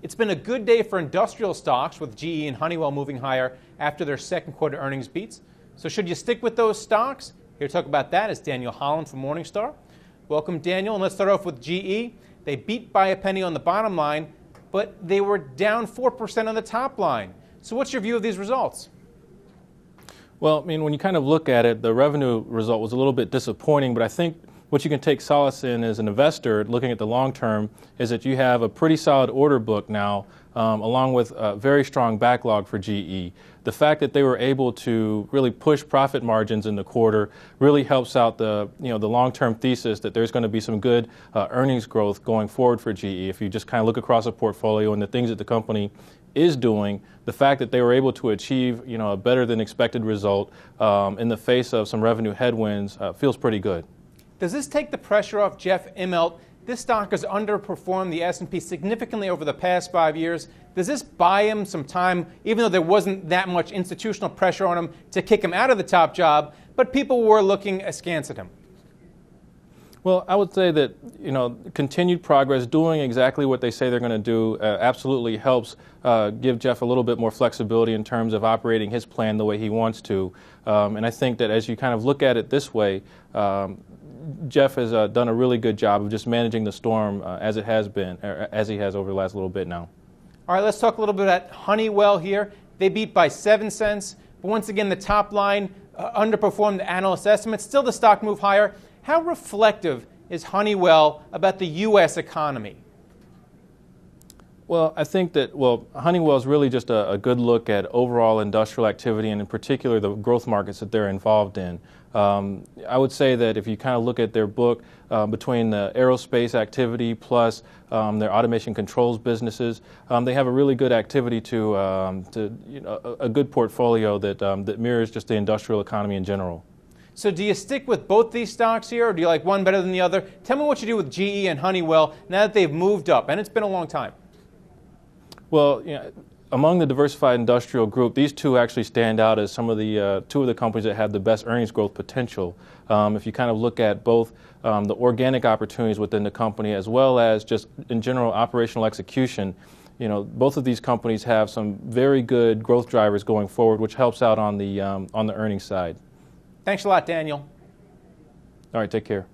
It's been a good day for industrial stocks with GE and Honeywell moving higher after their second quarter earnings beats. So should you stick with those stocks? Here to talk about that is Daniel Holland from Morningstar. Welcome, Daniel. And let's start off with GE. They beat by a penny on the bottom line, but they were down 4% on the top line. So what's your view of these results? Well, I mean, when you kind of look at it, the revenue result was a little bit disappointing, but I think what you can take solace in as an investor looking at the long term is that you have a pretty solid order book now, along with a very strong backlog for GE. The fact that they were able to really push profit margins in the quarter really helps out the long-term thesis that there's going to be some good earnings growth going forward for GE. If you just kind of look across a portfolio and the things that the company is doing, the fact that they were able to achieve a better than expected result in the face of some revenue headwinds feels pretty good. Does this take the pressure off Jeff Immelt? This stock has underperformed the S&P significantly over the past 5 years. Does this buy him some time, even though there wasn't that much institutional pressure on him to kick him out of the top job, but people were looking askance at him? Well, I would say that continued progress, doing exactly what they say they're going to do, absolutely helps give Jeff a little bit more flexibility in terms of operating his plan the way he wants to. And I think that as you kind of look at it this way, Jeff has done a really good job of just managing the storm as it has been, or as he has over the last little bit now. All right, let's talk a little bit about Honeywell here. They beat by 7 cents, but once again, the top line underperformed the analyst estimates. Still, the stock moved higher. How reflective is Honeywell about the U.S. economy? Well, I think that, Honeywell is really just a good look at overall industrial activity and in particular the growth markets that they're involved in. I would say that if you kind of look at their book between the aerospace activity plus their automation controls businesses, they have a really good activity to a good portfolio that mirrors just the industrial economy in general. So do you stick with both these stocks here, or do you like one better than the other? Tell me what you do with GE and Honeywell now that they've moved up, and it's been a long time. Well, among the diversified industrial group, these two actually stand out as some of the two of the companies that have the best earnings growth potential. If you kind of look at both the organic opportunities within the company as well as just in general operational execution, both of these companies have some very good growth drivers going forward, which helps out on the earnings side. Thanks a lot, Daniel. All right, take care.